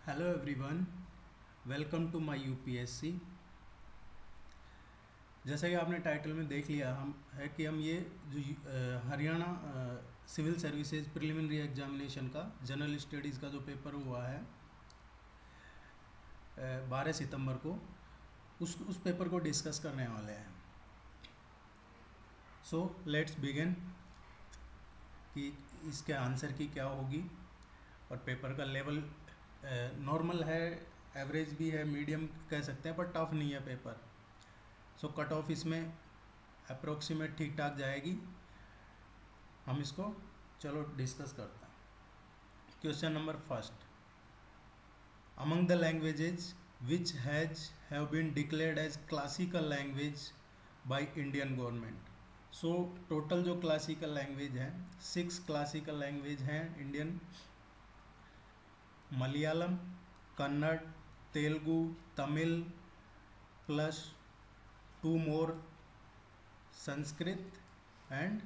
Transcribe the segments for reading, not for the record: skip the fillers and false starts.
Hello everyone, welcome to my UPSC. जैसा कि आपने टाइटल में देख लिया हम ये जो Haryana civil services preliminary examination का जनरल स्टडीज़ का जो पेपर हुआ है 12 सितंबर को, उस पेपर को डिस्कस करने वाले हैं। सो लेट्स बिगिन कि इसके आंसर की क्या होगी। और पेपर का लेवल नॉर्मल है, एवरेज भी है, मीडियम कह सकते हैं, पर टफ नहीं है पेपर। सो कट ऑफ इसमें अप्रोक्सीमेट ठीक ठाक जाएगी। हम इसको चलो डिस्कस करते हैं। Question number first, among the languages which have been declared as classical language by Indian government. So total जो क्लासिकल लैंग्वेज हैं 6 क्लासिकल लैंग्वेज हैं Indian: Malayalam, Kannada, Telugu, Tamil plus 2 more Sanskrit and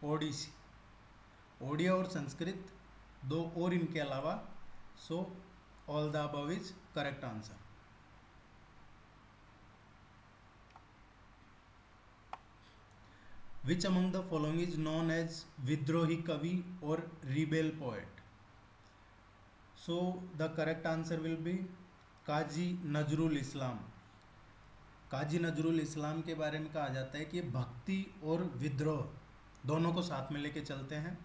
Odissi. Odia और संस्कृत 2 और इनके अलावा। So all the above is correct answer. Which among the following is known as विद्रोही कवि और rebel poet. So the correct answer will be Kazi Nazrul Islam. Kazi Nazrul Islam के बारे में कहा जाता है कि भक्ति और विद्रोह दोनों को साथ में लेके चलते हैं।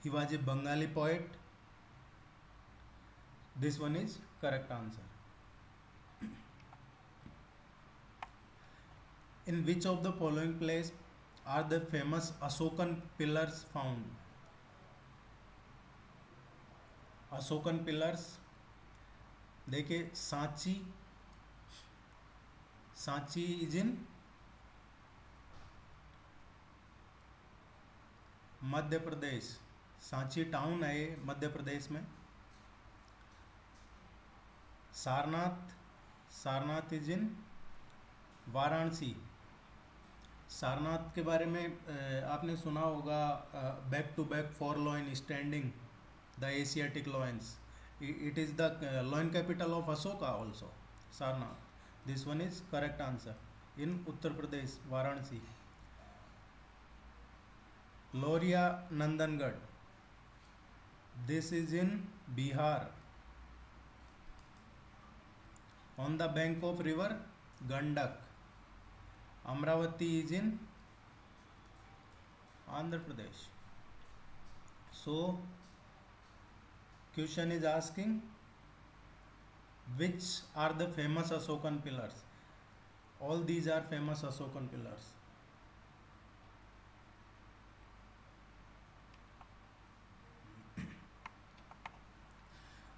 He was a Bengali poet. This one is correct answer. In which of the following place are the famous Ashokan pillars found. Ashokan pillars देखिए, Sanchi is in Madhya Pradesh. Sanchi town है ये मध्य प्रदेश में। Sarnath is in Varanasi. सारनाथ के बारे में आपने सुना होगा, back to back 4 lion standing the Asiatic lions. It is the lion capital of Ashoka also, Sarnath. This one is correct answer in Uttar Pradesh, Varanasi. Lauriya Nandangarh, this is in Bihar, on the bank of river Gandak. Amaravati is in Andhra Pradesh. So question is asking which are the famous Ashokan pillars. All these are famous Ashokan pillars.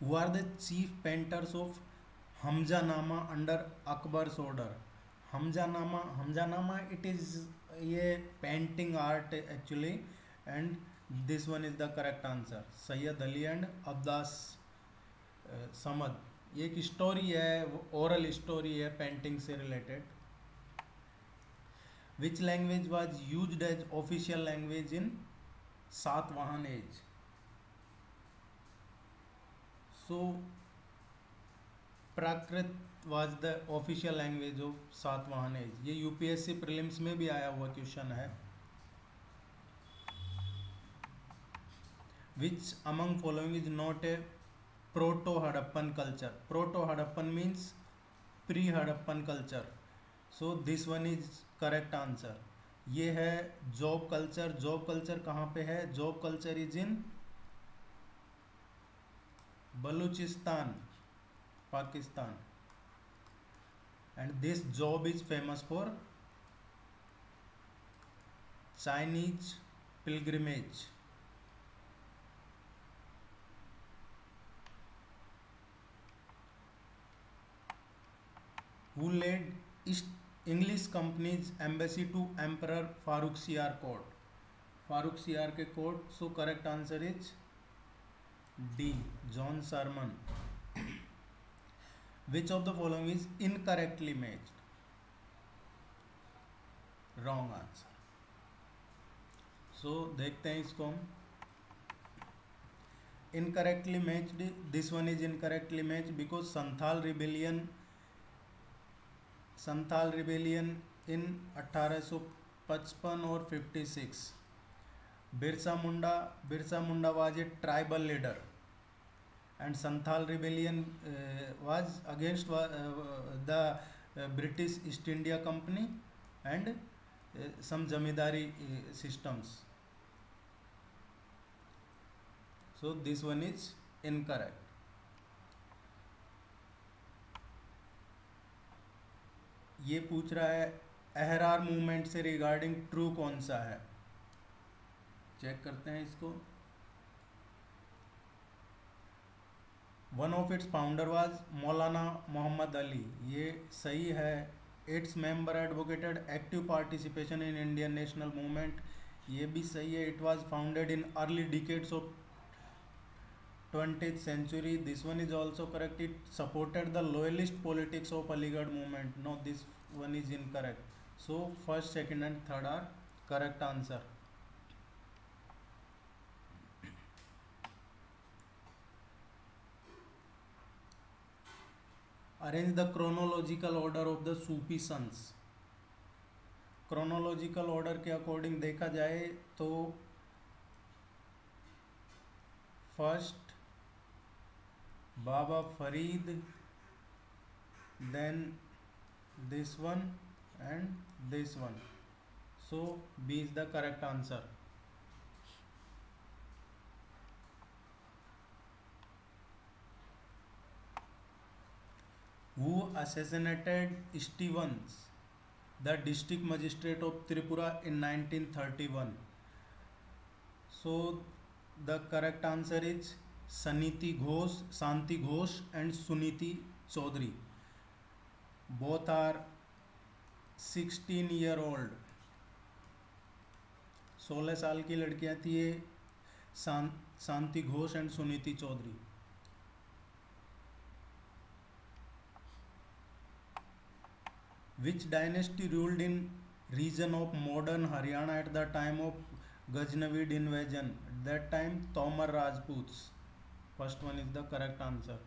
Who are the chief painters of Hamjanama under Akbar's order? Hamjanama it is a painting art actually, and this one is the correct answer. Sayyid Ali and Abbas Samad। ये एक story है, oral story है painting से related. Which language was used as official language in Satavahana age. So Prakrit was the official language of Satavahana age. ये UPSC prelims में भी आया हुआ क्वेश्चन है। Which among following is not a proto Harappan culture. Proto Harappan means pre Harappan culture. So this one is correct answer. ये है जॉब culture. जॉब कल्चर कहाँ पे है? जॉब culture is in Balochistan, Pakistan, and this job is famous for Chinese pilgrimage. Who led East English company's embassy to Emperor Farooq Siyar court? Farooq Siyar के court. So correct answer is D, John Sherman. Which of the following is incorrectly matched? Wrong answer. So देखते हैं इसको हम। incorrectly matched. This one is incorrectly matched because Santhal rebellion in 1855 और 56. Birsa Munda was a tribal leader and Santhal rebellion was against the British East India Company and some zamindari systems. So this one is incorrect. ये पूछ रहा है Ahrar movement से regarding true कौन सा है, check करते हैं इसको. One of its founder was मौलाना मोहम्मद अली, ये सही है. Its member advocated active participation in Indian national movement, ये भी सही है. It was founded in early decades of 20th century. This one is also correct. It supported the loyalist politics of Aligarh movement. No, this one is incorrect. So first, second and third are correct answer. Arrange the chronological order of the Sufi sons. Chronological order के according देखा जाए तो first Baba Farid, then this one and this one. So B is the correct answer. Who assassinated Stevens, the district magistrate of Tripura in 1931? So the correct answer is Saniti Ghosh, Santi Ghosh and Suniti Chaudhary. Both are 16-year-old. 16 साल की लड़कियां थी ये, Shanti Ghosh and Suniti Chaudhary. Which dynasty ruled in region of modern Haryana at the time of Ghaznavid invasion? At that time, Tomar Rajputs. First one is the correct answer.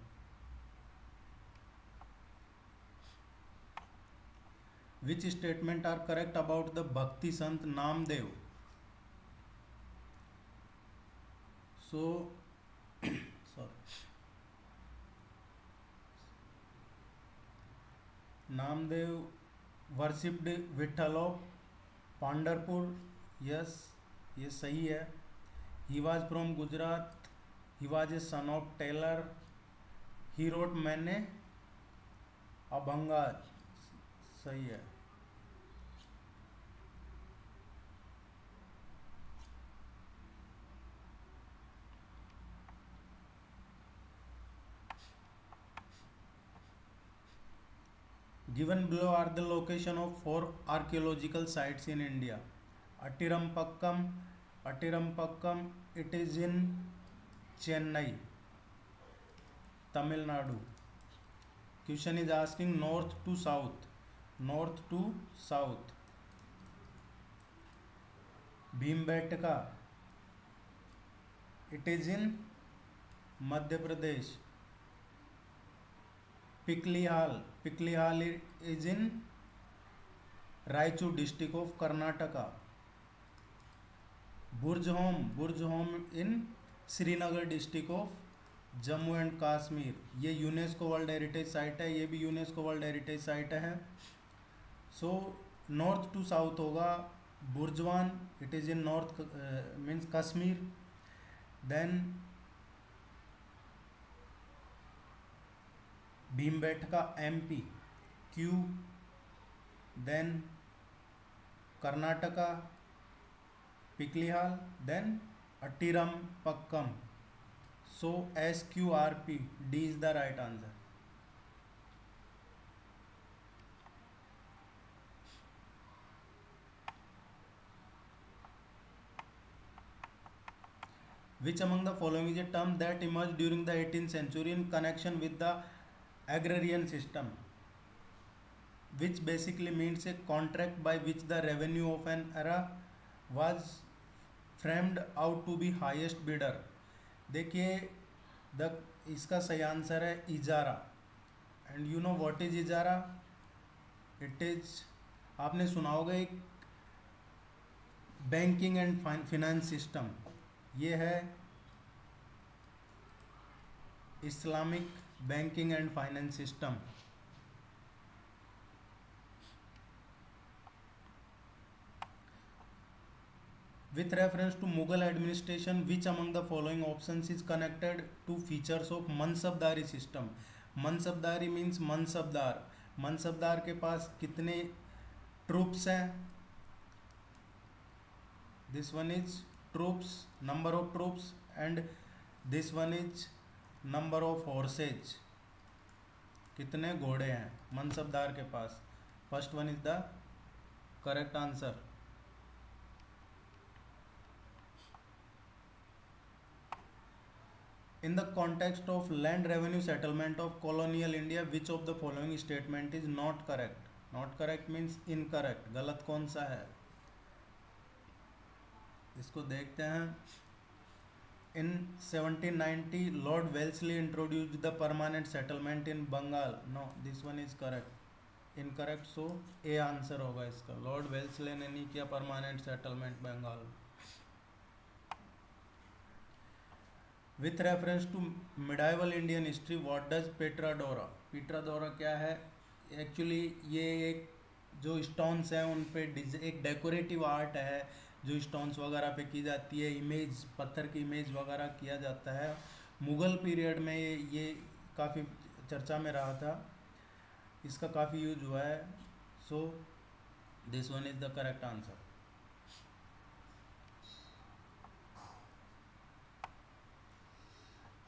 Which statement are correct about the Bhakti Sant Namdev? So, sorry. Namdev worshipped Vitthal of Pandharpur. Yes, ये सही है. He was from Gujarat. He was a son of tailor. He wrote मैंने अभंगा. सही है. Given below are the location of 4 archaeological sites in India. Atirampakkam, it is in Chennai, Tamil Nadu. Question is asking north to south. North to south. Bhimbetka, it is in Madhya Pradesh. Piklihal is in Raichur district of Karnataka. Burj Home in Srinagar district of Jammu and Kashmir. ये UNESCO world heritage site है, ये भी UNESCO world heritage site है. So north to south होगा Burzahom, it is in north means Kashmir. Then Bhimbetka MP, Q. Then Karnataka, Piklihal, then Atirampakkam. So SQRP, D is the right answer. Which among the following is a term that emerged during the 18th century in connection with the agrarian system, which basically means a contract by which the revenue of an era was framed out to be highest bidder. देखिए the इसका सही answer है इजारा। And you know what is इजारा? It is, आपने सुना होगा एक बैंकिंग एंड फाइनेंस सिस्टम, ये है Islamic banking and finance system. With reference to Mughal administration, which among the following options is connected to features of Mansabdari system? Mansabdari means Mansabdar. Mansabdar के पास कितने troops हैं? This one is troops, number of troops, and this one is number of horses. कितने घोड़े हैं मनसबदार के पास? First one is the correct answer. In the context of land revenue settlement of colonial India, which of the following statement is not correct? Not correct means incorrect. गलत कौन सा है? इसको देखते हैं। In 1790, Lord Wellesley introduced the permanent settlement in Bengal. No, this one is correct. Incorrect, so A answer होगा इसका। Lord Wellesley ने नहीं किया permanent settlement Bengal. With reference to medieval Indian history, what does पेट्राडोरा? पेट्राडोरा क्या है? एक्चुअली ये एक जो स्टोन्स हैं उन पे एक डेकोरेटिव आर्ट है जो स्टोन्स वगैरह पे की जाती है, इमेज, पत्थर की इमेज वगैरह किया जाता है। मुग़ल पीरियड में ये काफ़ी चर्चा में रहा था, इसका काफ़ी यूज हुआ है। So this one is the correct answer.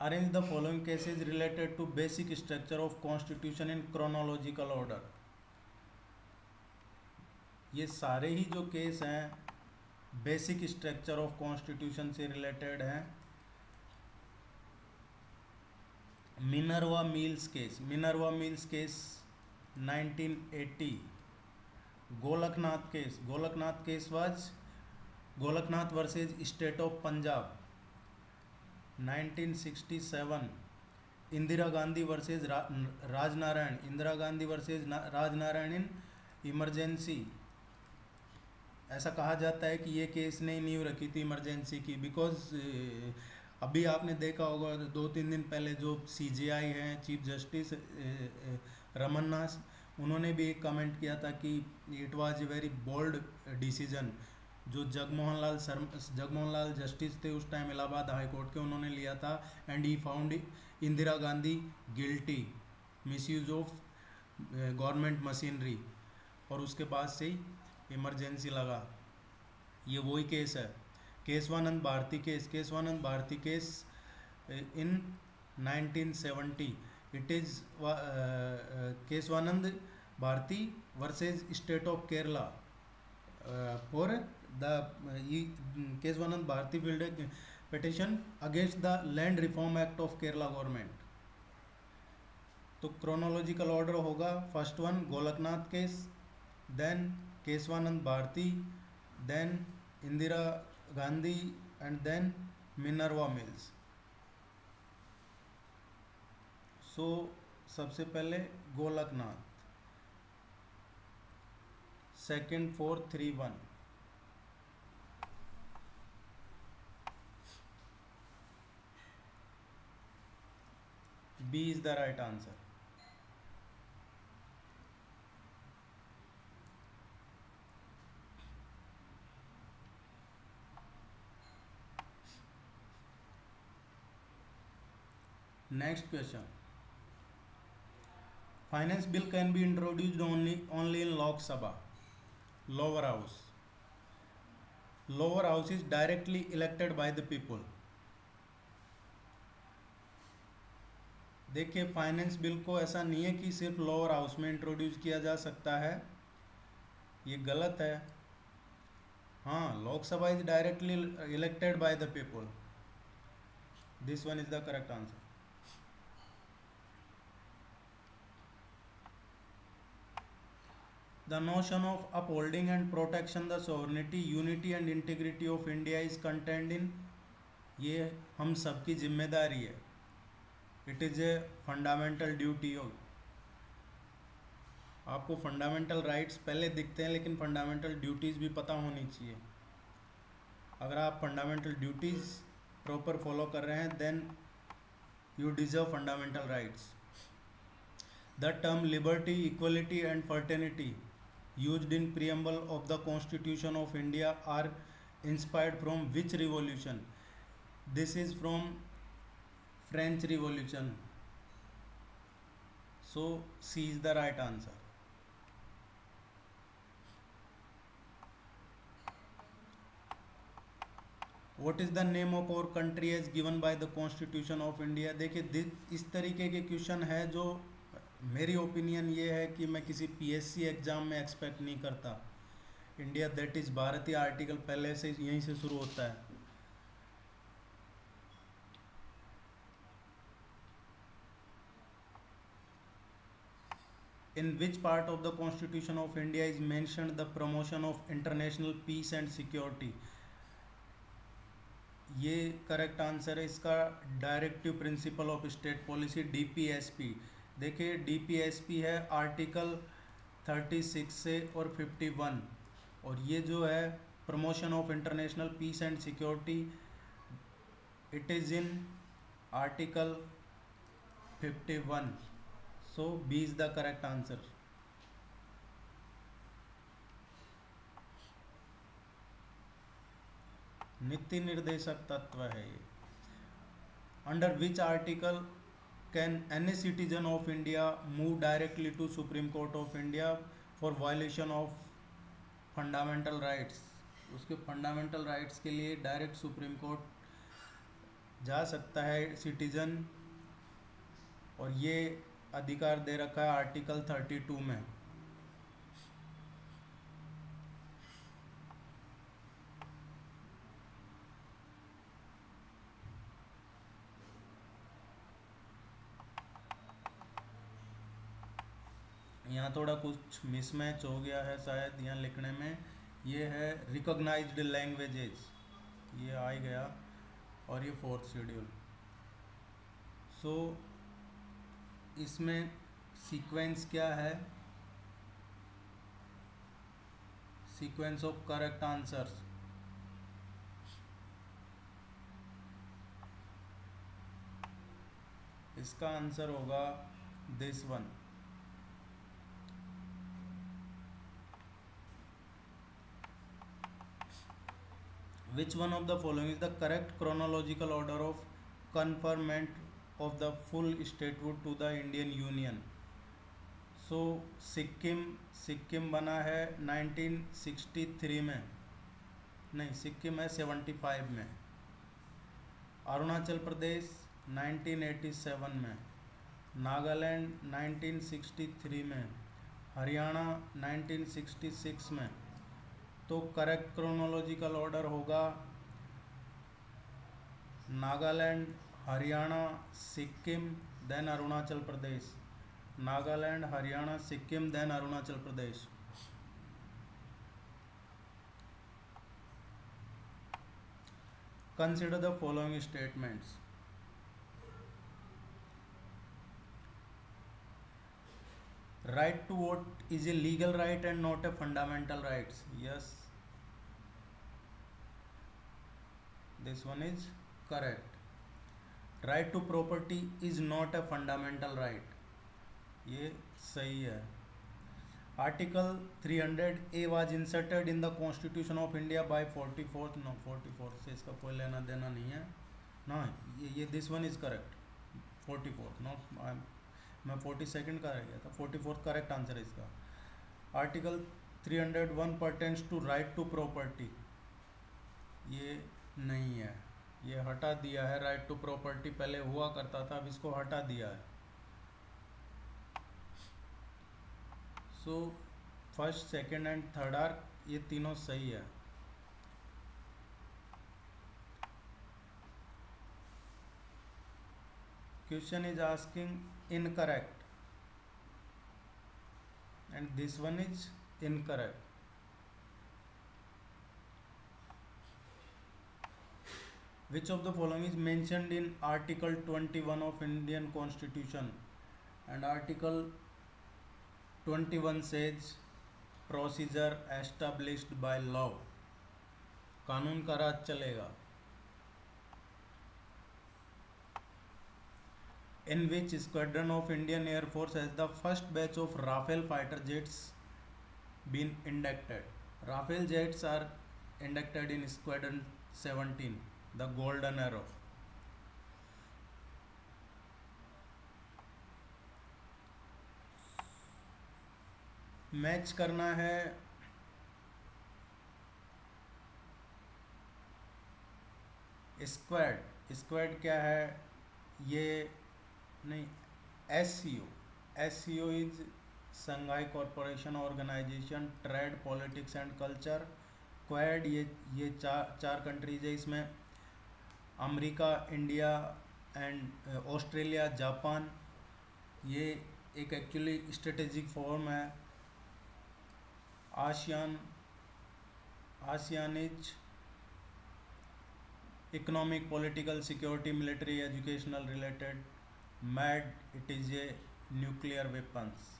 Arrange the following cases related to basic structure of constitution in chronological order. ये सारे ही जो केस हैं बेसिक स्ट्रक्चर ऑफ कॉन्स्टिट्यूशन से रिलेटेड हैं। Minerva Mills case, Minerva Mills case 1980। Golaknath case, Golaknath case was Golaknath versus state of Punjab 1967। Indira Gandhi versus Rajnarain, Indira Gandhi versus Rajnarain in emergency. ऐसा कहा जाता है कि ये केस ने नींव रखी थी इमरजेंसी की, बिकॉज अभी आपने देखा होगा 2-3 दिन पहले जो CJI हैं चीफ जस्टिस रमन्ना, उन्होंने भी एक कमेंट किया था कि it was a very bold decision जो जगमोहन लाल जस्टिस थे उस टाइम इलाहाबाद हाई कोर्ट के, उन्होंने लिया था। And he found Indira Gandhi guilty misuse of government machinery, और उसके बाद से ही इमरजेंसी लगा। ये वही केस है, Keshavananda Bharati case, Keshavananda Bharati case in 1970। It is Keshavananda Bharati versus state of Kerala for the Keshavananda Bharati filed petition against the land reform act of Kerala government. तो क्रोनोलॉजिकल ऑर्डर होगा, first one Golaknath case, then Keshavananda Bharati, then Indira Gandhi, and then Minerva Mills. सो सबसे पहले Golaknath, second 4-3-1। B is the right answer. Next question. Finance bill can be introduced only in Lok Sabha, lower house. Lower house is directly elected by the people. देखिए finance bill को ऐसा नहीं है कि सिर्फ लोअर हाउस में introduce किया जा सकता है, ये गलत है। हाँ, Lok Sabha is directly elected by the people. This one is the correct answer. The notion of upholding and protection the sovereignty, unity and integrity of India is contained in, ये हम सबकी जिम्मेदारी है। It is a fundamental duty. आपको fundamental rights पहले दिखते हैं, लेकिन फंडामेंटल ड्यूटीज़ भी पता होनी चाहिए। अगर आप फंडामेंटल ड्यूटीज़ प्रॉपर फॉलो कर रहे हैं, then you deserve fundamental rights. The term liberty, equality and fraternity used in preamble of the Constitution of India are inspired from which revolution? This is from French Revolution. So C is the right answer. What is the name of our country as given by the Constitution of India? देखिए इस तरीके के question है जो मेरी opinion ये है कि मैं किसी पीएससी एग्ज़ाम में एक्सपेक्ट नहीं करता। इंडिया दैट इज़ भारतीय आर्टिकल पहले से यहीं से शुरू होता है। In which part of the constitution of India is mentioned the promotion of international peace and security? ये करेक्ट आंसर है इसका, directive principle of state policy, DPSP. देखिए डीपीएसपी है आर्टिकल 36 से और 51, और ये जो है promotion of international peace and security, it is in article 51। So B is the correct answer. नीति निर्देशक तत्व है ये। Under which article can any citizen of India move directly to Supreme Court of India for violation of fundamental rights? उसके fundamental rights के लिए direct supreme court जा सकता है सिटीजन, और ये अधिकार दे रखा है आर्टिकल 32 में। यहाँ थोड़ा कुछ मिसमैच हो गया है शायद यहाँ लिखने में। ये है रिकॉग्नाइज्ड लैंग्वेजेस, ये आ ही गया, और ये 4th शेड्यूल। सो इसमें सीक्वेंस क्या है? सीक्वेंस ऑफ करेक्ट आंसर्स, इसका आंसर होगा this one. Which one of the following is the correct chronological order of conferment of the full statehood to the Indian Union? So Sikkim बना है 1963 में, नहीं सिक्किम है 75 में, अरुणाचल प्रदेश 1987 में, नागालैंड 1963 में, हरियाणा 1966 में। तो करेक्ट क्रोनोलॉजिकल ऑर्डर होगा Nagaland, Haryana, Sikkim, then Arunachal Pradesh. Nagaland, Haryana, Sikkim, then Arunachal Pradesh. Consider the following statements. Right to vote is a legal right and not a fundamental right. Yes, this one is correct. Right to property is not a fundamental right. ये सही है। Article 300A was inserted in the Constitution of India by 44th, no 44th से इसका कोई लेना देना नहीं है ना, ये this one is correct, 44th, not मैं 42nd का रह गया था, 44th करेक्ट आंसर है इसका। Article 301 pertains to right to property, ये नहीं है, ये हटा दिया है। राइट टू प्रॉपर्टी पहले हुआ करता था, अब इसको हटा दिया है। So first, second and third are ये तीनों सही है। Question is asking incorrect and this one is incorrect. Which of the following is mentioned in Article 21 of Indian Constitution? And Article 21 says procedure established by law. कानून का राज चलेगा. In which squadron of Indian Air Force has the first batch of Rafale fighter jets been inducted? Rafale jets are inducted in Squadron 17, the Golden Arrow. Match करना है squad क्या है ये नहीं S C O is Shanghai corporation organisation trade politics and culture. Quad ये चार countries है. इसमें America, India and Australia, Japan. ये एक एक्चुअली स्ट्रेटेजिक फॉर्म है. ASEAN is economic, political, security, military, educational related. Mad it is a nuclear weapons.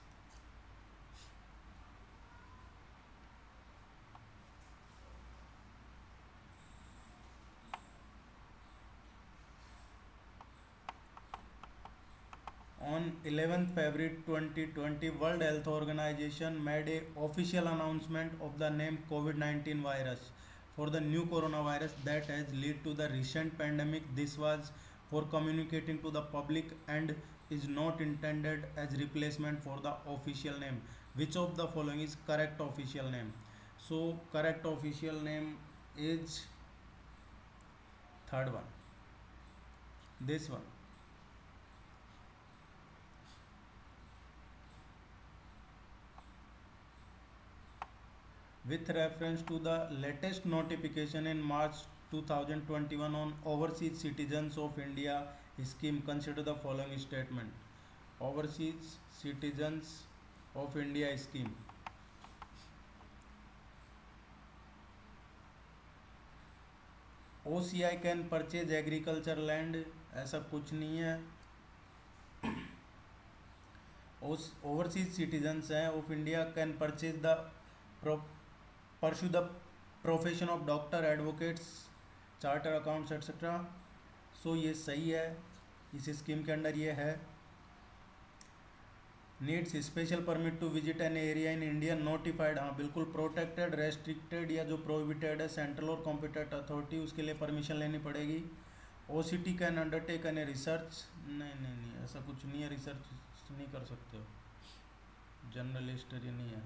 On 11th February 2020, World Health Organization made a official announcement of the name COVID-19 virus for the new coronavirus that has led to the recent pandemic. This was for communicating to the public and is not intended as replacement for the official name. Which of the following is correct official name? So correct official name is third one, this one. With reference to the latest notification in March 2021 on Overseas Citizens of India scheme, consider the following statement. Overseas Citizens of India scheme. OCI can purchase agriculture land. ऐसा कुछ नहीं है. Overseas citizens of India can purchase the pursue the profession of doctor, advocates, charter accounts etc. सो ये सही है. इस scheme के under ये है. Needs special permit to visit an area in India notified. हाँ बिल्कुल. प्रोटेक्टेड, रेस्ट्रिक्टेड या जो प्रोहिबिटेड है सेंट्रल और कॉम्पिटेंट अथॉरिटी, उसके लिए परमिशन लेनी पड़ेगी. OCT can undertake an research. नहीं ऐसा कुछ नहीं है. रिसर्च नहीं कर सकते हो. जनरल हिस्ट्री नहीं है.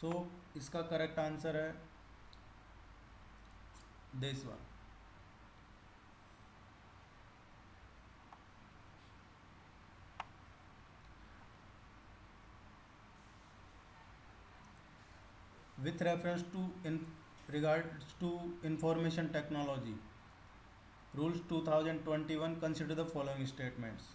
सो इसका करेक्ट आंसर है this one. With reference to in regards to information technology rules 2021, consider the following statements.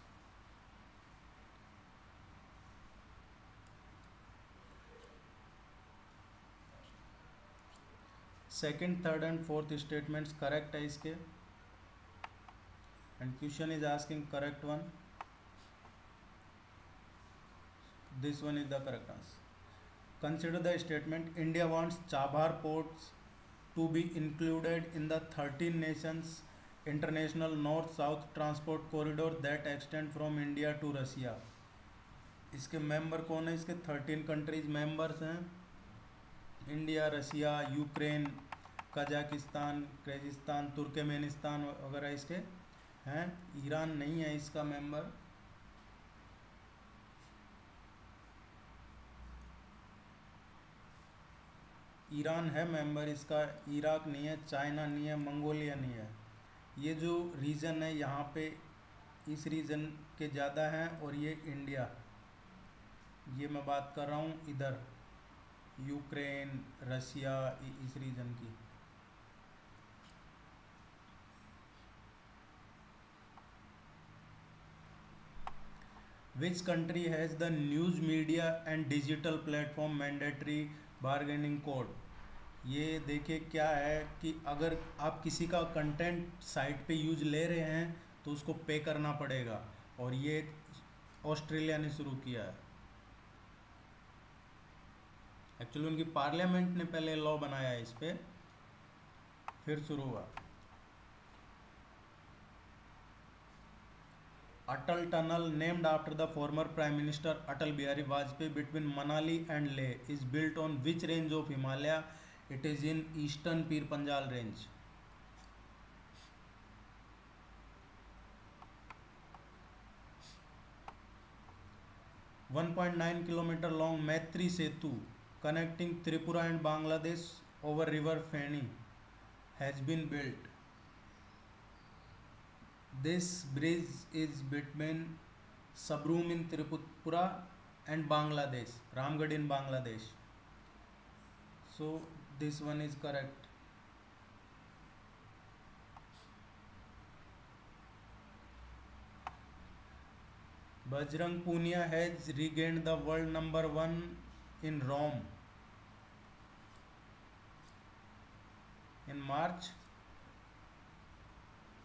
Second, third and fourth statements correct है इसके. And question is asking correct one. This one is the correct answer. Consider the statement. India wants Chabahar ports to be included in the 13 nations international north south transport corridor that extend from India to Russia. इसके member कौन है? इसके 13 countries members हैं. India, Russia, Ukraine, Kazakhstan, Kyrgyzstan, Turkmenistan वगैरह इसके हैं. Iran नहीं है इसका मेंबर. ईरान है मेंबर इसका. इराक नहीं है, चाइना नहीं है, मंगोलिया नहीं है. ये जो रीजन है यहाँ पे इस रीजन के ज़्यादा हैं. और ये इंडिया, ये मैं बात कर रहा हूँ इधर यूक्रेन, रसिया, इस रीजन की. Which country has the news media and digital platform mandatory bargaining code? ये देखिए क्या है कि अगर आप किसी का कंटेंट साइट पे यूज ले रहे हैं तो उसको पे करना पड़ेगा, और ये ऑस्ट्रेलिया ने शुरू किया है। एक्चुअली उनकी पार्लियामेंट ने पहले लॉ बनाया है इस पे, फिर शुरू हुआ। Atal tunnel named after the former prime minister Atal Bihari Vajpayee between Manali and Leh is built on which range of Himalaya? It is in eastern Pir Panjal range. One 1.9 kilometre long Maitri Setu connecting Tripura and Bangladesh over river Feni has been built. This bridge is between Sabroom in Tripura and Bangladesh, Ramgarh in Bangladesh. So this one is correct. Bajrang Punia has regained the world number 1 in Rome in March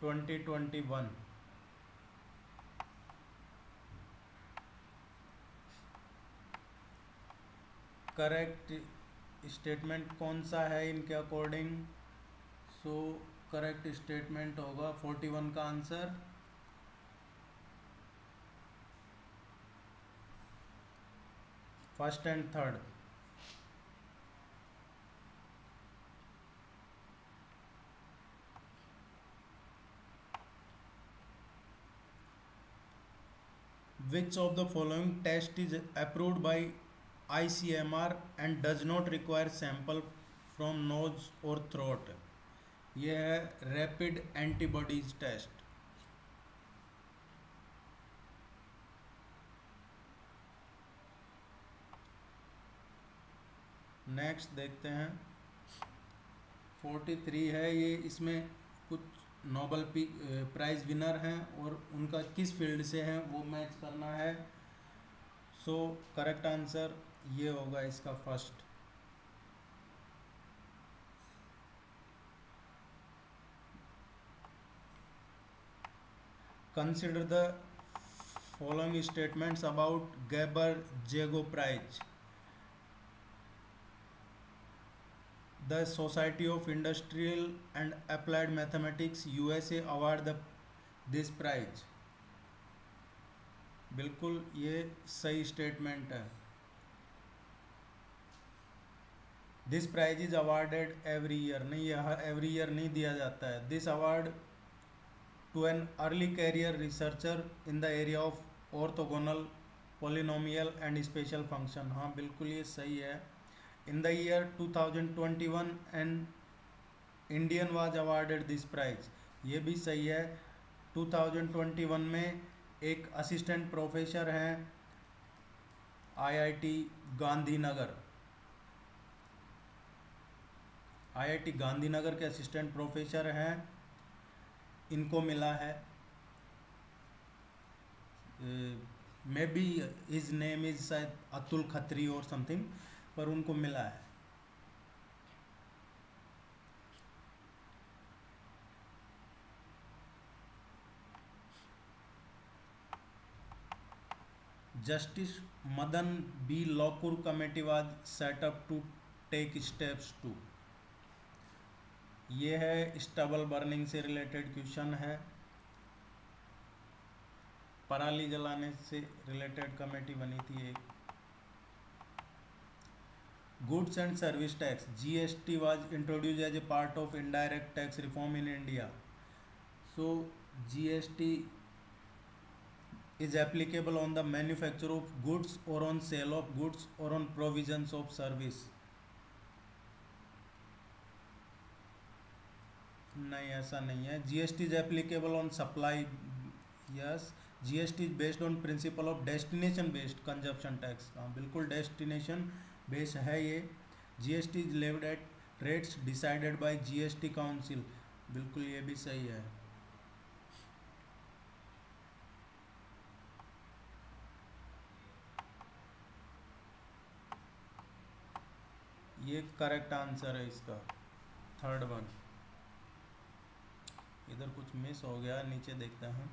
2021. Correct statement कौन सा है इनके according? So correct statement होगा 41 का answer. First and third. Which of the following test is approved by ICMR and does not require sample from nose or throat? यह है rapid antibodies test. Next देखते हैं 43 है ये, इसमें कुछ नोबल प्राइज विनर हैं और उनका किस फील्ड से है वो मैच करना है। सो करेक्ट आंसर ये होगा इसका first. Consider the following statements about Gabor Szego prize. The Society of Industrial and Applied Mathematics USA award this prize। बिल्कुल ये सही स्टेटमेंट है। This prize is awarded every year, नहीं यह एवरी ईयर नहीं दिया जाता है। This award to an early career researcher in the area of orthogonal polynomial and special function. हाँ बिल्कुल ये सही है। In the year 2021 an Indian was awarded this prize। ये भी सही है। 2021 में एक असिस्टेंट प्रोफेसर हैं IIT गांधीनगर, IIT गांधीनगर के असिस्टेंट प्रोफेसर हैं, इनको मिला है। May be his name is शायद अतुल खत्री और समथिंग, पर उनको मिला है। Justice Madan B Lokur committee was set up to take steps to. ये है स्टबल बर्निंग से रिलेटेड क्वेश्चन है। पराली जलाने से रिलेटेड कमेटी बनी थी एक। Goods and Service Tax GST was introduced as a part of indirect tax reform in India. So GST is applicable on the manufacture of goods or on sale of goods or on provisions of service। नहीं ऐसा नहीं है। GST is applicable on supply। yes, GST is based on principle of destination based consumption tax। हाँ बिल्कुल destination base है ये। GST is levied at rates decided by GST council. बिल्कुल ये भी सही है। ये करेक्ट आंसर है इसका, थर्ड वन। इधर कुछ मिस हो गया, नीचे देखते हैं।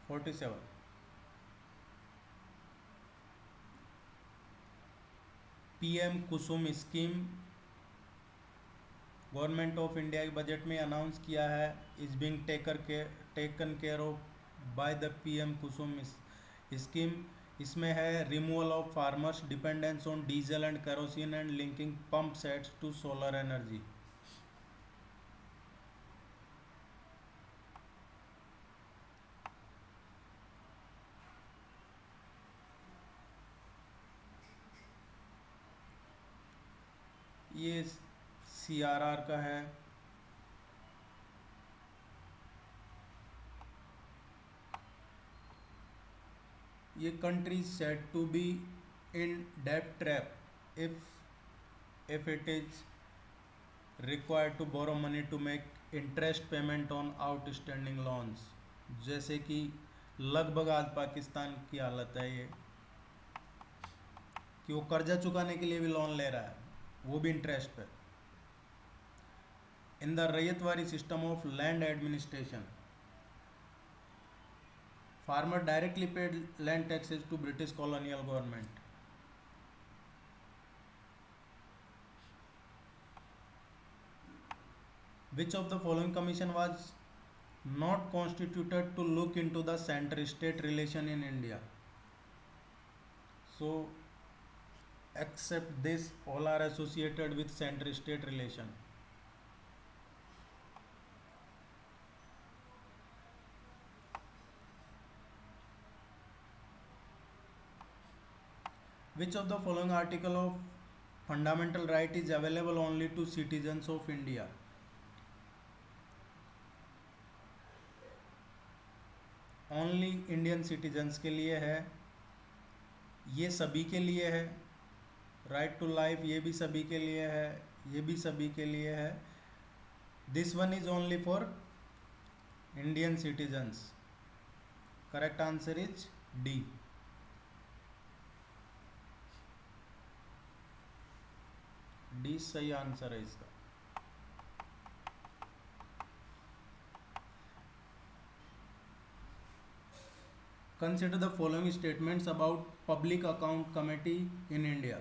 Forty seven. PM Kusum scheme government of India के बजट में अनाउंस किया है, is being taken care of by the PM Kusum scheme. इसमें है removal of farmers dependence on diesel and kerosene and linking pump sets to solar energy. ये CRR का है। ये country said to be in डेब्ट trap if it is required to borrow money to make interest payment on outstanding loans। जैसे कि लगभग आज पाकिस्तान की हालत है ये, कि वो कर्जा चुकाने के लिए भी लोन ले रहा है, वो भी इंटरेस्ट पे। In the ryotwari system of land administration, farmer directly paid land taxes to British colonial government. Which of the following commission was not constituted to look into the center-state relation in India? So, except this, all are associated with center-state relation. Which of the following article of fundamental right is available only to citizens of India? Only Indian citizens के लिए है, ये सभी के लिए है। Right to life ये भी सभी के लिए है, ये भी सभी के लिए है। This one is only for Indian citizens. Correct answer is D. D सही आंसर है इसका। Consider the following statements about Public Account Committee in India.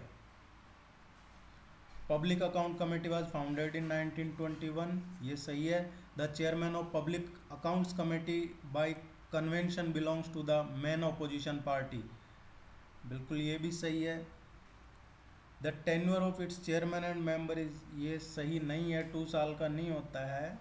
Public Account Committee was founded in 1921. ये सही है। The chairman of Public Accounts Committee by convention belongs to the main opposition party. बिल्कुल ये भी सही है। The tenure of its chairman and member is, ये सही नहीं है, 2 साल का नहीं होता है।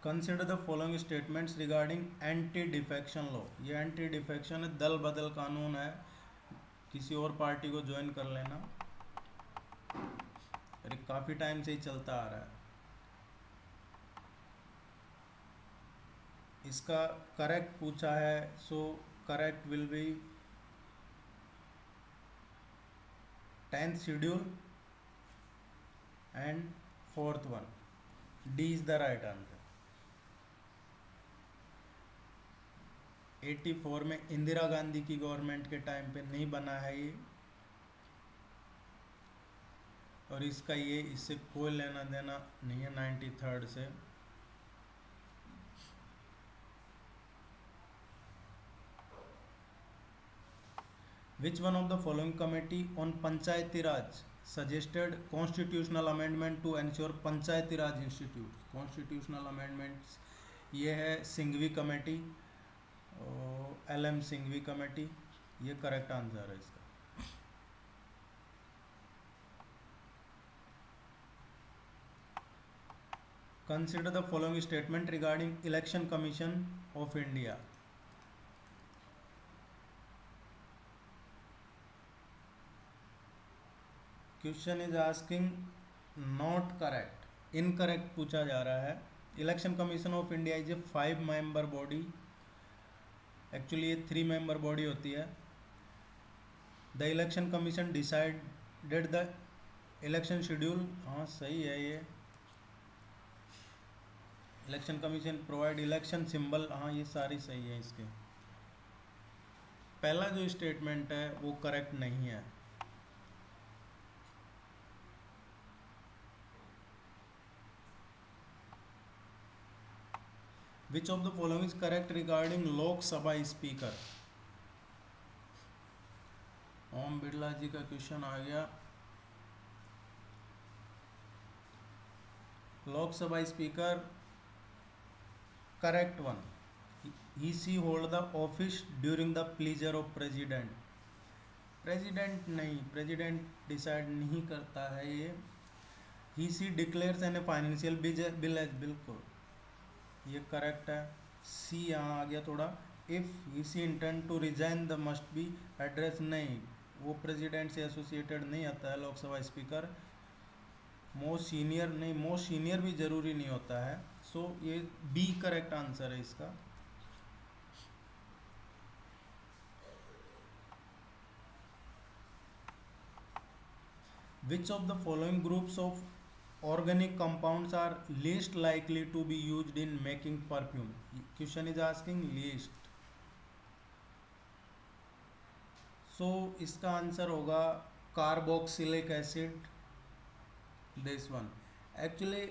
Consider the following statements regarding anti defection law. ये एंटी डिफेक्शन है, दल बदल कानून है, किसी और पार्टी को ज्वाइन कर लेना। अरे काफ़ी टाइम से ही चलता आ रहा है। इसका करेक्ट पूछा है, so correct will be 10th schedule and 4th one. D is the right answer. 84 में इंदिरा गांधी की गवर्नमेंट के टाइम पे नहीं बना है ये, और इसका ये इससे कोई लेना देना नहीं है 93rd से। Which one of the following committee on Panchayati Raj suggested constitutional amendment to ensure Panchayati Raj institute? Constitutional amendments ये है Singhvi committee, LM Singhvi committee. ये करेक्ट आंसर है इसका। Consider the following statement regarding election commission of India. Question is asking not correct, incorrect पूछा जा रहा है। Election commission of India is a 5 member body, actually ये 3 मेंबर बॉडी होती है। The election commission decided the election schedule, हाँ सही है ये। Election commission provide election symbol, हाँ ये सारी सही है इसके। पहला जो स्टेटमेंट है वो करेक्ट नहीं है। Which of the following is correct regarding Lok Sabha speaker? Om Birla ji का क्वेश्चन आ गया। Lok Sabha speaker, correct one, he she hold the office during the pleasure of president। President नहीं, प्रेसिडेंट डिसाइड नहीं करता है ये। He she declares an a financial bill as, बिल्कुल ये करेक्ट है। सी यहाँ आ गया थोड़ा। If he she intend to resign the must be address, नहीं वो प्रेसिडेंट से एसोसिएटेड नहीं आता है लोकसभा स्पीकर। मोस्ट सीनियर नहीं, मोस्ट सीनियर भी जरूरी नहीं होता है। सो ये बी करेक्ट आंसर है इसका। Which of the following groups of organic compounds are least likely to be used in making perfume? Question is asking least. So इसका आंसर होगा carboxylic acid, this one. Actually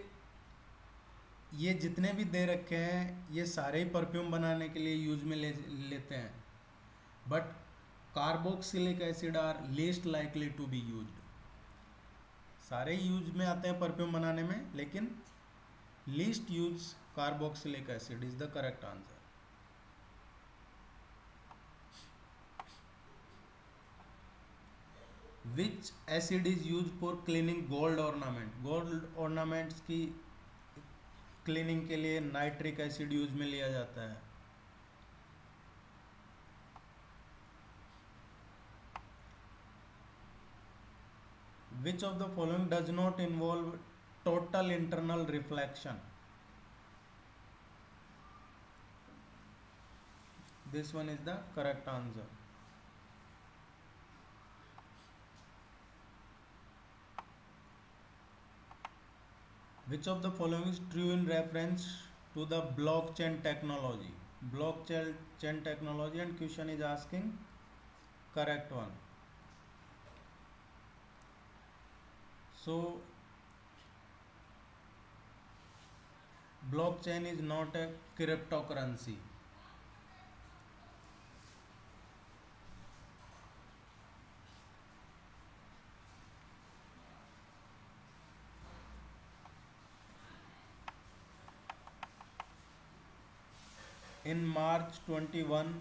ये जितने भी दे रखे हैं ये सारे ही परफ्यूम बनाने के लिए यूज में लेते हैं, but carboxylic acid are least likely to be used. सारे यूज में आते हैं परफ्यूम बनाने में, लेकिन least use carboxylic acid is the correct answer. Which acid is use for cleaning gold ornament? Gold ornaments की क्लीनिंग के लिए नाइट्रिक एसिड यूज में लिया जाता है। Which of the following does not involve total internal reflection? This one is the correct answer. Which of the following is true in reference to the blockchain technology? Blockchain technology, and question is asking correct one. So blockchain is not a cryptocurrency. In March 21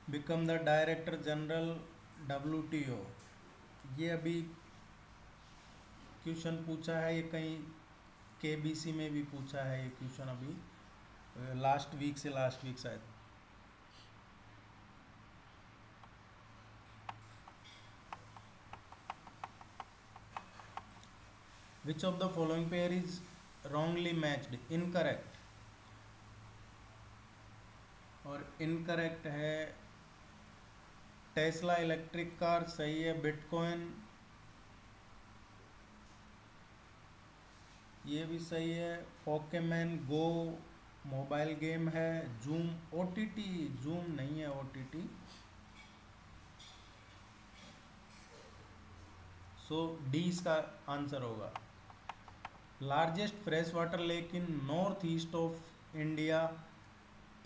become the Director General WTO। ये अभी question पूछा है, ये कहीं KBC में भी पूछा है ये क्वेश्चन अभी लास्ट वीक शायद। Which of the following pair is wrongly matched? Incorrect, और इनकरेक्ट है टेस्ला इलेक्ट्रिक कार, सही है। बिटकॉइन ये भी सही है। पोकेमैन गो मोबाइल गेम है। जूम OTT, जूम नहीं है OTT। सो डी इसका आंसर होगा। Largest fresh water lake in north east of India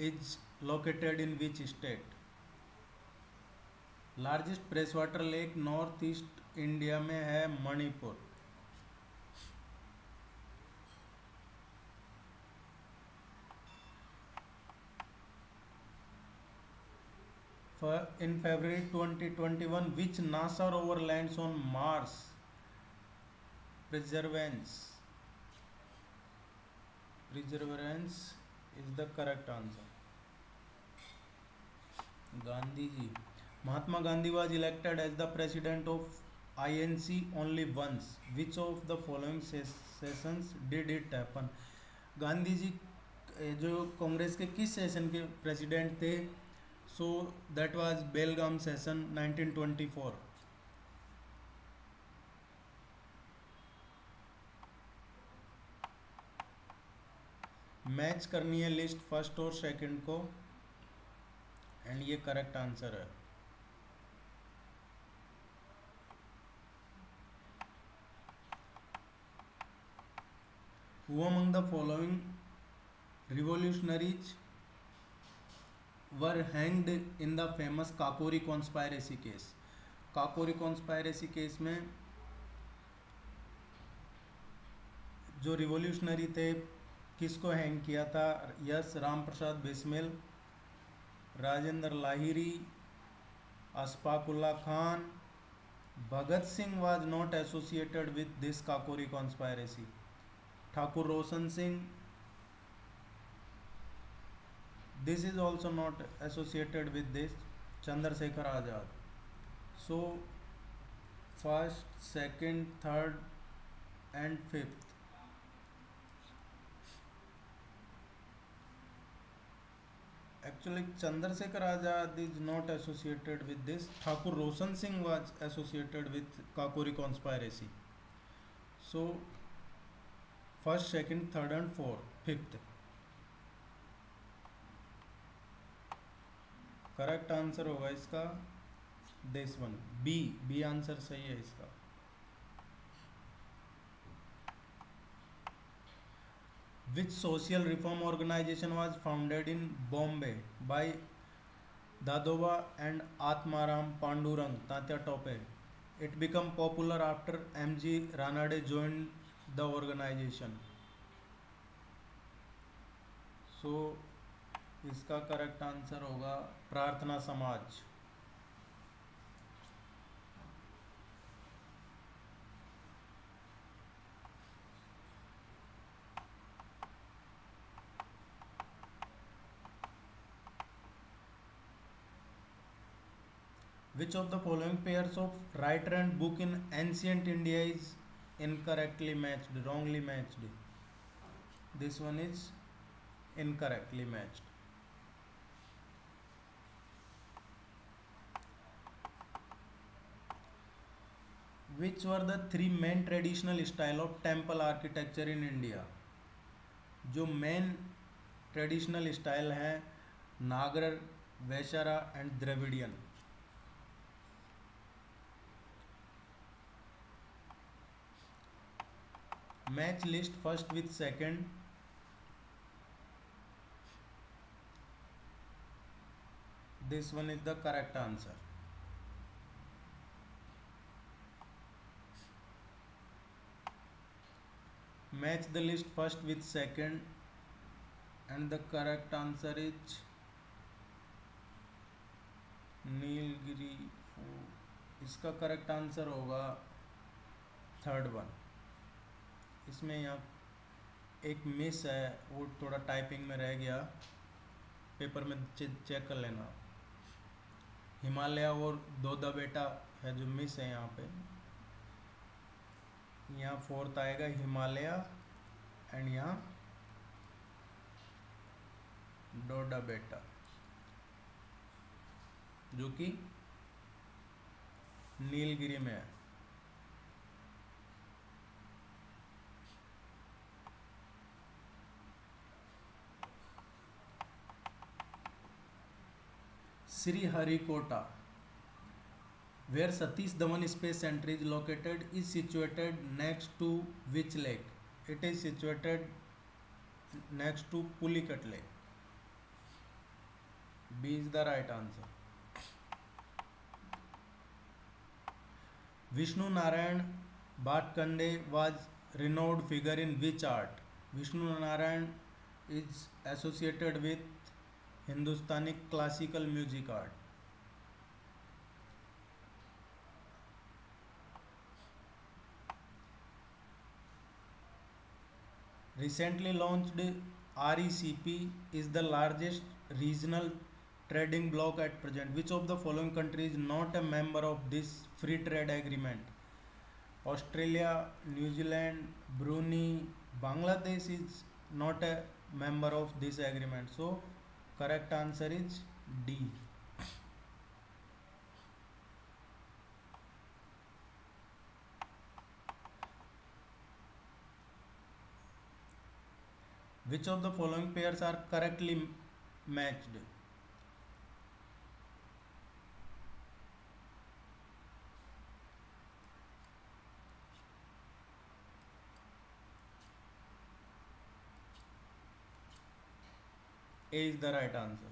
is located in which state? Largest fresh water lake north east India में है Manipur. In February 2021, which NASA rover lands on Mars? Perseverance is the correct answer. Gandhi ji, Mahatma Gandhi was elected as the president of INC only once. Which of the following sessions did it happen? Gandhi ji जो कांग्रेस के किस session के president थे? So that was Belgaum session 1924। Match करनी है list first और second को, and ये करेक्ट आंसर है। Who among the following revolutionaries were hanged in the famous Kakori conspiracy case? Kakori conspiracy case में जो रिवोल्यूशनरी थे किसको हैंग किया था? Yes Ram Prasad Bismil, Rajendra Lahiri, Ashfaqulla Khan. Bhagat Singh was not associated with this Kakori conspiracy. Thakur Roshan Singh, this is also not associated with this. Chandrashekhar Azad. So first, second, third and fifth. Actually, Chandrasekhar Azad is not associated with this. Thakur Roshan Singh was associated with Kakori conspiracy. So, first, second, third, and fourth, fifth. Correct answer होगा इसका this one, B. B answer सही है इसका। Which social reform organization was founded in Bombay by Dadoba and Atmaram Pandurang Tatya Tope? It became popular after M.G. Ranade joined the organization. So, इसका correct answer होगा प्रार्थना समाज। Which of the following pairs of writer and book in ancient India is incorrectly matched, wrongly matched? This one is incorrectly matched. Which were the three main traditional style of temple architecture in India? जो main traditional style है Nagara, Vesara and Dravidian. Match list first with second. This one is the correct answer. Match the list first with second and the correct answer is Nilgiri. इसका correct answer होगा third one. इसमें यहाँ एक miss है, वो थोड़ा typing में रह गया, पेपर में चेक कर लेना। हिमालय और दोदा बेटा है जो मिस है यहाँ पे। यहाँ फोर्थ आएगा हिमालय एंड यहाँ डोडा बेटा जो कि नीलगिरी में है। Sriharikota, where Satish Dhawan Space Center is located, is situated next to which lake? It is situated next to Pulicat Lake. B is the right answer. Vishnu Narayan Bhatkande was renowned figure in which art? Vishnu Narayan is associated with Hindustani classical music art. Recently launched RECP is the largest regional trading bloc at present. Which of the following countries is not a member of this free trade agreement? Australia, New Zealand, Brunei, Bangladesh is not a member of this agreement. So correct answer is D. Which of the following pairs are correctly matched? A is the right answer.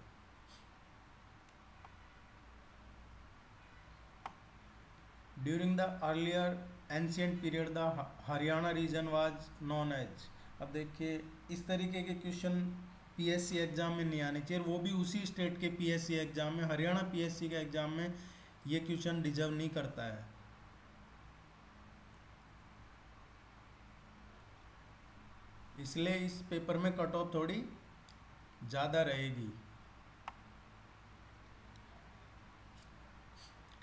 During the earlier ancient period, the Haryana region was known as. अब देखिए इस तरीके के question PSC exam में नहीं आने चाहिए, वो भी उसी स्टेट के पीएससी एग्जाम में, हरियाणा पीएससी के एग्जाम में ये क्वेश्चन डिजर्व नहीं करता है। इसलिए इस पेपर में कट ऑफ थोड़ी ज़्यादा रहेगी।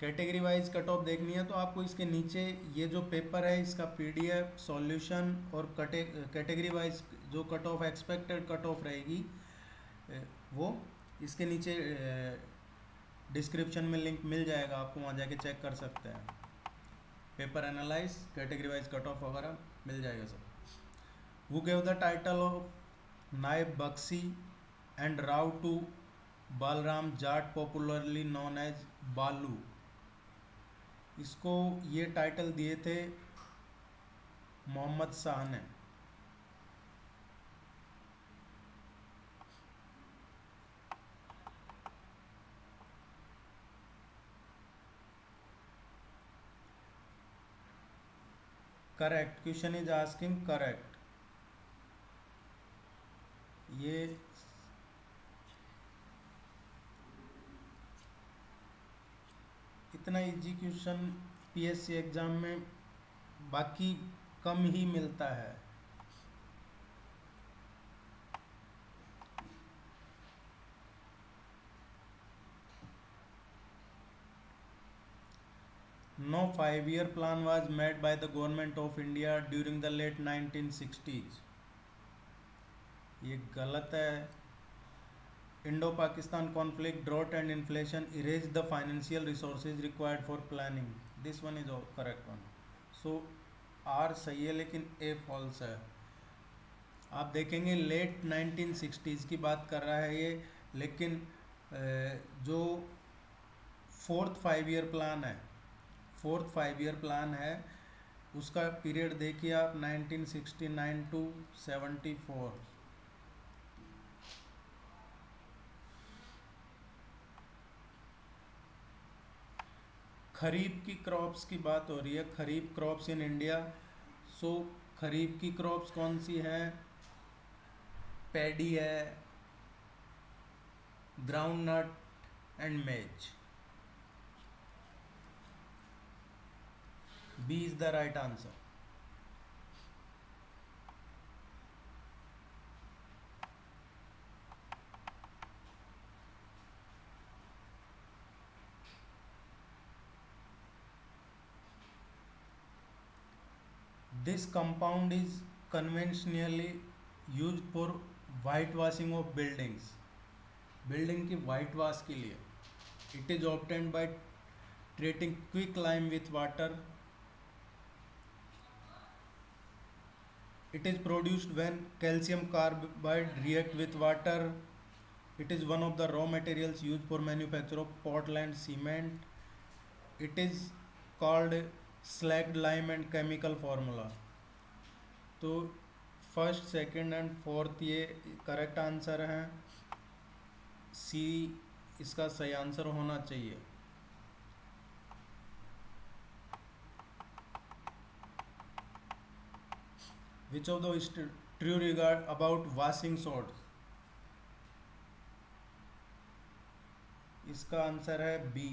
कैटेगरी वाइज कट ऑफ देखनी है तो आपको इसके नीचे ये जो पेपर है इसका पीडीएफ, सॉल्यूशन और कैटेगरी वाइज जो cut off expected cut off रहेगी वो इसके नीचे डिस्क्रिप्शन में लिंक मिल जाएगा, आपको वहाँ जाके चेक कर सकते हैं। Paper analyse, category wise cut off वगैरह मिल जाएगा सब। Who gave the title of Naib Bakshi and Rao to Balram Jat, popularly known as बालू? इसको ये टाइटल दिए थे मोहम्मद शाह ने। Correct, question is asking correct. ये इतना इजी क्वेश्चन पीएससी एग्जाम में बाकी कम ही मिलता है। No 5-year plan was made by the government of India during the late 1960s. ये गलत है। Indo Pakistan conflict, drought and inflation erase the financial resources required for planning. This one is correct one. So R सही है लेकिन ए false है। आप देखेंगे late 1960s की बात कर रहा है ये, लेकिन जो फोर्थ 5-year प्लान है उसका पीरियड देखिए आप 1969 to 74। खरीफ की क्रॉप्स की बात हो रही है, खरीफ क्रॉप्स इन इंडिया। सो खरीफ की क्रॉप्स कौन सी है? पैडी है, ground nut and maize. B is the right answer. This compound is conventionally used for whitewashing of buildings. Building की वाइट वॉश के लिए। It is obtained by treating quicklime with water. It is produced when calcium carbide react with water. It is one of the raw materials used for manufacture of Portland cement. It is called slagged lime and chemical formula. तो first, second and fourth ये correct answer हैं। सी इसका सही answer होना चाहिए। विच of the is true regard about washing swords? इसका answer है B.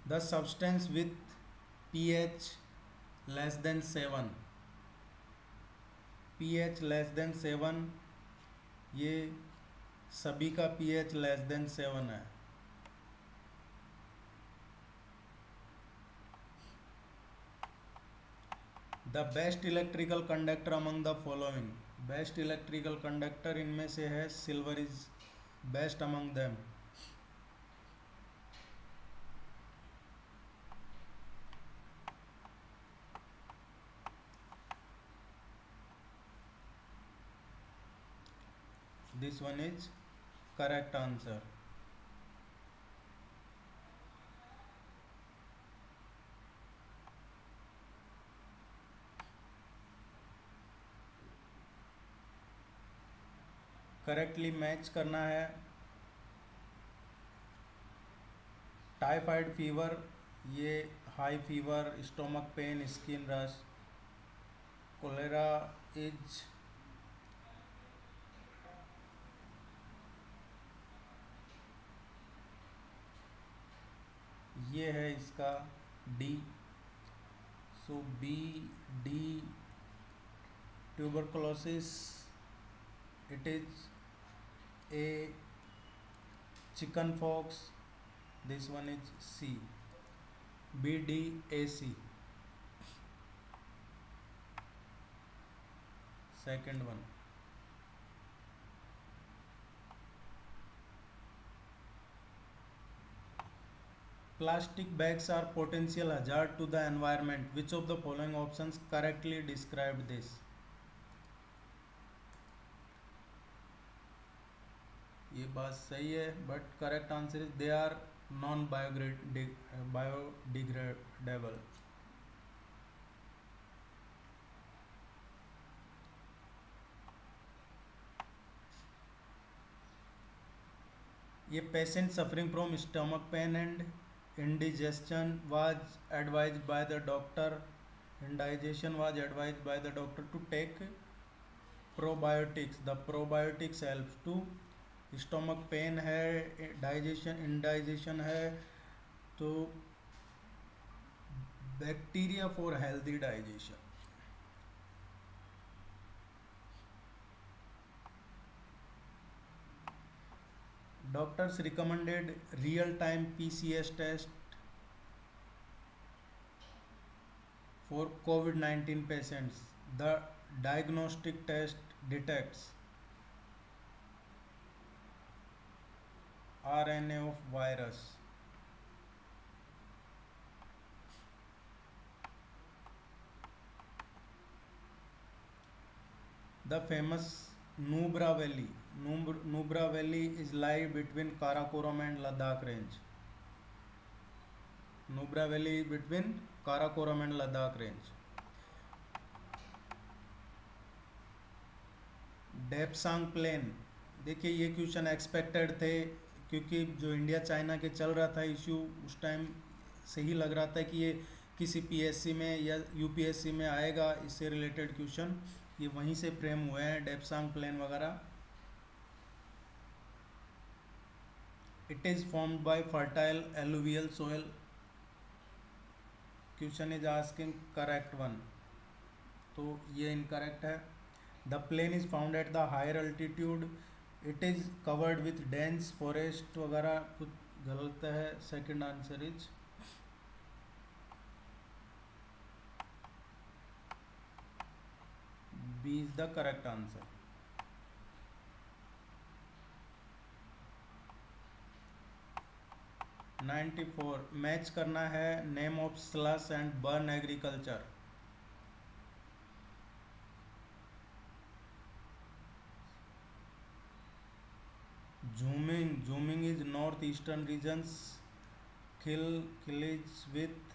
The substance with pH less than 7, pH less than 7, ये सभी का pH less than 7 है। The best electrical conductor among the following, best electrical conductor इनमें से है silver is best among them. This one is correct answer. Correctly match करना है। Typhoid fever, ये high fever, stomach pain, skin rash. Cholera is ये है इसका D. So B D. Tuberculosis it is a chicken pox, this one is C, BDAC, second one। Plastic bags are potential hazard to the environment, which of the following options correctly describe this? ये बात सही है, but correct answer is they are non biodegradable. ये patient suffering from stomach pain and indigestion was advised by the doctor, indigestion was advised by the doctor to take probiotics, the probiotics helps to stomach pain है, digestion indigestion है, तो bacteria for healthy digestion. Doctors recommended real time PCS test for COVID-19 patients. The diagnostic test detects RNA of virus। The famous Nubra Valley, Nubra Valley is lie between Karakoram and Ladakh range। Nubra Valley is between Karakoram and Ladakh range। Depsang plain, देखिए ये question expected थे, क्योंकि जो India China के चल रहा था issue उस टाइम से ही लग रहा था कि ये किसी PSC में या UPSC में आएगा, इससे रिलेटेड क्वेश्चन ये वहीं से फ्रेम हुए हैं, डेप्सांग प्लेन वगैरह। It is formed by fertile alluvial soil. Question is asking correct one, तो ये इनकरेक्ट है। The plain is found at the higher altitude, it is covered with dense forest वगैरह, कुछ गलत है। Second answer is B is the correct answer. Ninety four match करना है name of slash and burn agriculture. Jhuming is north eastern regions, खिलिज with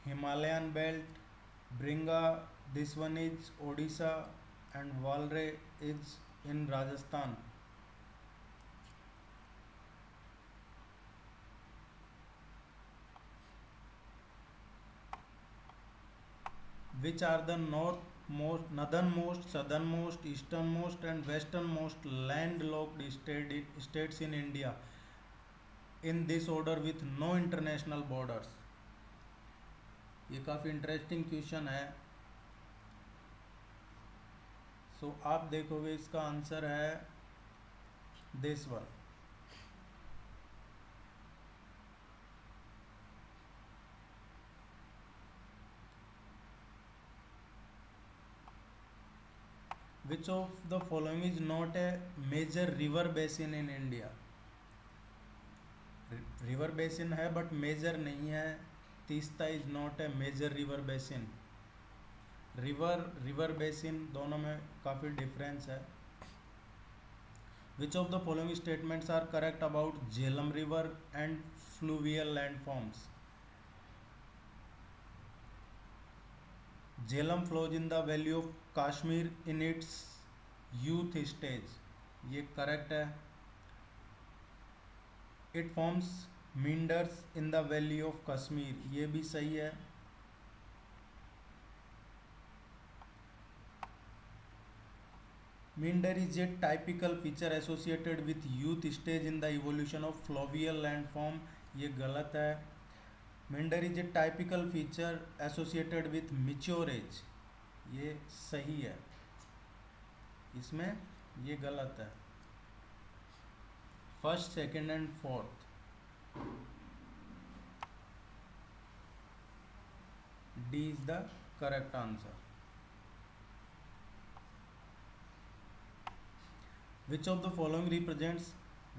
Himalayan belt, ब्रिंगा this one is Odisha and Walre is in Rajasthan. Which are the northernmost, southernmost, easternmost and westernmost landlocked states in India in this order with no international borders? ये काफ़ी interesting question है। सो आप देखोगे इसका answer है this one. Which of the following is not a major river basin in India? River basin है but major नहीं है. Teesta is not a major river basin. River basin दोनों में काफ़ी डिफरेंस है. Which of the following statements are correct about Jhelum river and fluvial landforms? Jhelum flows in the valley of Kashmir in its youth stage. ये correct है. It forms meanders in the valley of Kashmir. ये भी सही है. Meander is a typical feature associated with youth stage in the evolution of fluvial landform. ये गलत है. Meander is a typical feature associated with mature age. ये सही है. इसमें ये गलत है. First, second and fourth. D is the correct answer. Which of the following represents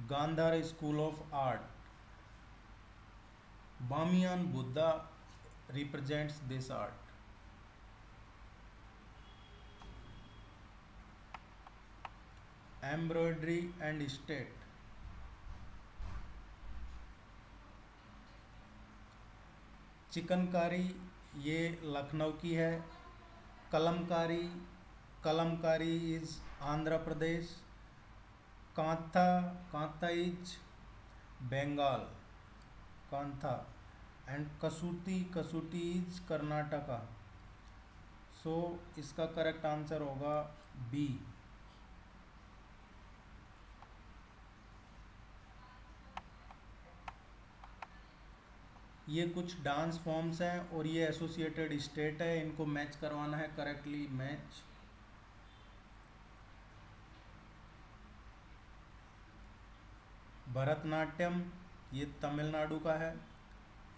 Gandhara School of Art? Bamiyan Buddha represents this art. Embroidery and state. Chikankari ये लखनऊ की है. Kalamkari Kalamkari is Andhra Pradesh. Kantha is Bengal. Kantha. And Kasuti is Karnataka. So इसका correct answer होगा B. ये कुछ dance forms हैं और ये एसोसिएटेड स्टेट है. इनको मैच करवाना है करेक्टली. मैच. भरतनाट्यम ये तमिलनाडु का है.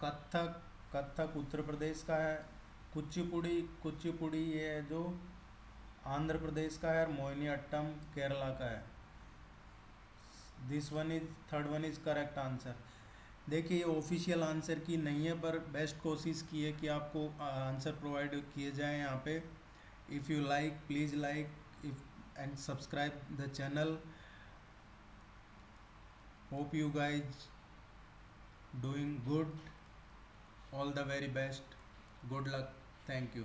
कथक उत्तर प्रदेश का है. कुचिपुड़ी ये है जो आंध्र प्रदेश का है. और मोहिनीअट्टम केरला का है. This one is third one is correct answer. देखिए ये ऑफिशियल आंसर की नहीं है पर बेस्ट कोशिश की है कि आपको आंसर प्रोवाइड किए जाएं यहाँ पे. If you like please like if and subscribe the channel. Hope you guys doing good. All the very best. Good luck. Thank you.